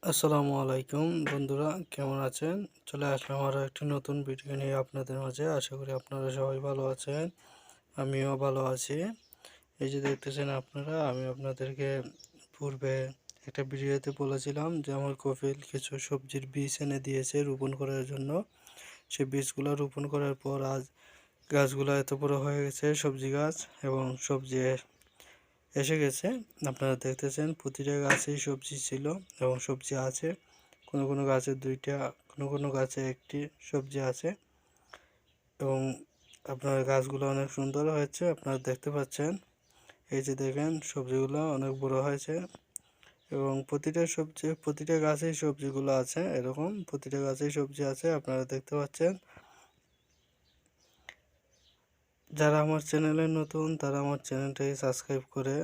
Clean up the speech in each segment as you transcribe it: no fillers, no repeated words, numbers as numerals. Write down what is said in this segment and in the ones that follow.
আসসালামু আলাইকুম বন্ধুরা, কেমন আছেন? চলে আসলাম আরও একটি নতুন ভিডিও নিয়ে আপনাদের মাঝে। আশা করি আপনারা সবাই ভালো আছেন, আমিও ভালো আছি। এই যে দেখতেছেন আপনারা, আমি আপনাদেরকে পূর্বে একটা ভিডিওতে বলেছিলাম যে আমার কফিল কিছু সবজির বীজ এনে দিয়েছে রোপণ করার জন্য। সেই বীজগুলো রোপণ করার পর আজ গাছগুলো এত বড় হয়ে গেছে, সবজি গাছ, এবং সবজি এসে গেছে। আপনারা দেখতেছেন প্রতিটা গাছেই সবজি ছিল এবং সবজি আছে। কোনো কোনো গাছে দুইটা, কোনো কোনো গাছে একটি সবজি আছে। এবং আপনার গাছগুলো অনেক সুন্দর হয়েছে, আপনারা দেখতে পাচ্ছেন। এই যে দেখেন, সবজিগুলো অনেক বড় হয়েছে এবং প্রতিটা গাছেই সবজিগুলো আছে। এরকম প্রতিটা গাছেই সবজি আছে, আপনারা দেখতে পাচ্ছেন। যারা আমার চ্যানেলে নতুন তারা আমার চ্যানেলটাকে সাবস্ক্রাইব করে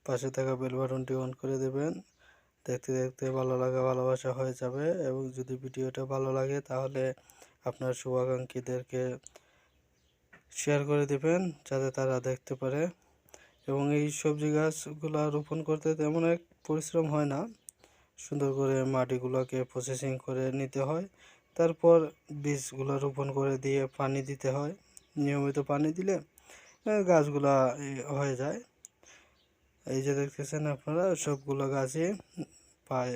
পাশে থাকা বেল বাটনটি অন করে দেবেন। দেখতে দেখতে ভালো লাগা ভালোবাসা হয়ে যাবে। এবং যদি ভিডিওটা ভালো লাগে তাহলে আপনার শুভাকাঙ্ক্ষীদেরকে শেয়ার করে দিবেন যাতে তারা দেখতে পারে। এবং এই সবজি গাছগুলো রোপণ করতে তেমন এক পরিশ্রম হয় না। সুন্দর করে মাটিগুলোকে প্রসেসিং করে নিতে হয়, তারপর বীজগুলো রোপণ করে দিয়ে পানি দিতে হয়। নিয়মিত পানি দিলে গাছগুলা হয়ে যায়। এই যে দেখতেছেন আপনারা, সবগুলো গাছে পায়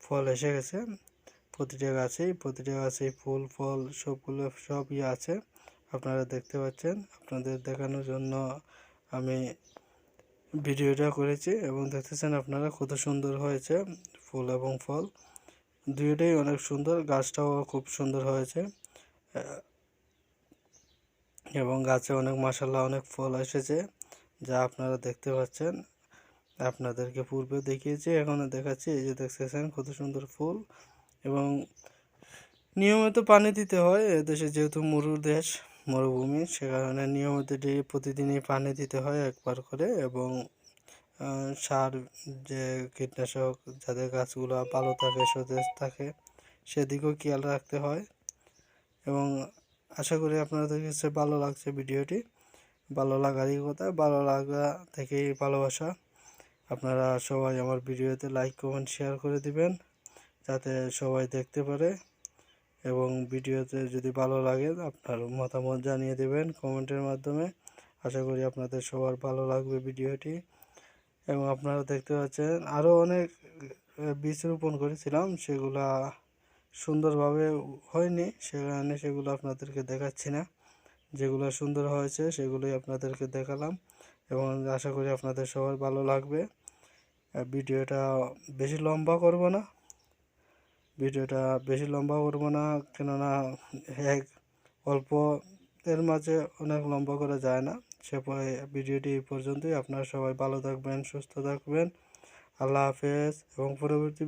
ফল এসে গেছে। প্রতিটা গাছেই ফুল ফল সবগুলো সবই আছে, আপনারা দেখতে পাচ্ছেন। আপনাদের দেখানোর জন্য আমি ভিডিওটা করেছি এবং দেখতেছেন আপনারা কত সুন্দর হয়েছে ফুল এবং ফল, দুইটাই অনেক সুন্দর। গাছটাও খুব সুন্দর হয়েছে এবং গাছে অনেক মাশাআল্লাহ অনেক ফল এসেছে, যা আপনারা দেখতে পাচ্ছেন। আপনাদেরকে পূর্বে দেখিয়েছি, এখনও দেখাচ্ছি। এই যে দেখতেছেন কত সুন্দর ফুল। এবং নিয়মিত পানি দিতে হয়, এদেশে যেহেতু দেশ, মরুভূমি, সে কারণে নিয়মিত প্রতিদিনই পানি দিতে হয় একবার করে। এবং সার, যে কীটনাশক, যাতে গাছগুলো ভালো থাকে সতেজ থাকে সেদিকেও খেয়াল রাখতে হয়। এবং আশা করি আপনাদের কাছে ভালো লাগছে ভিডিওটি। ভালো লাগারই কথা, ভালো লাগা থেকেই ভালোবাসা। আপনারা সবাই আমার ভিডিওতে লাইক কমেন্ট শেয়ার করে দিবেন যাতে সবাই দেখতে পারে। এবং ভিডিওতে যদি ভালো লাগে আপনার মতামত জানিয়ে দেবেন কমেন্টের মাধ্যমে। আশা করি আপনাদের সবার ভালো লাগবে ভিডিওটি। এবং আপনারা দেখতে পাচ্ছেন আরও অনেক বীজ রোপণ করেছিলাম, সেগুলা সুন্দরভাবে হয়নি, সে কারণে সেগুলো আপনাদেরকে দেখাচ্ছি না। যেগুলো সুন্দর হয়েছে সেগুলোই আপনাদেরকে দেখালাম এবং আশা করি আপনাদের সবার ভালো লাগবে। ভিডিওটা বেশি লম্বা করব না, কেননা এক অল্প এর মাঝে অনেক লম্বা করা যায় না। ভিডিওটি এই পর্যন্তই। আপনারা সবাই ভালো থাকবেন, সুস্থ থাকবেন। আল্লাহ হাফেজ। এবং পরবর্তী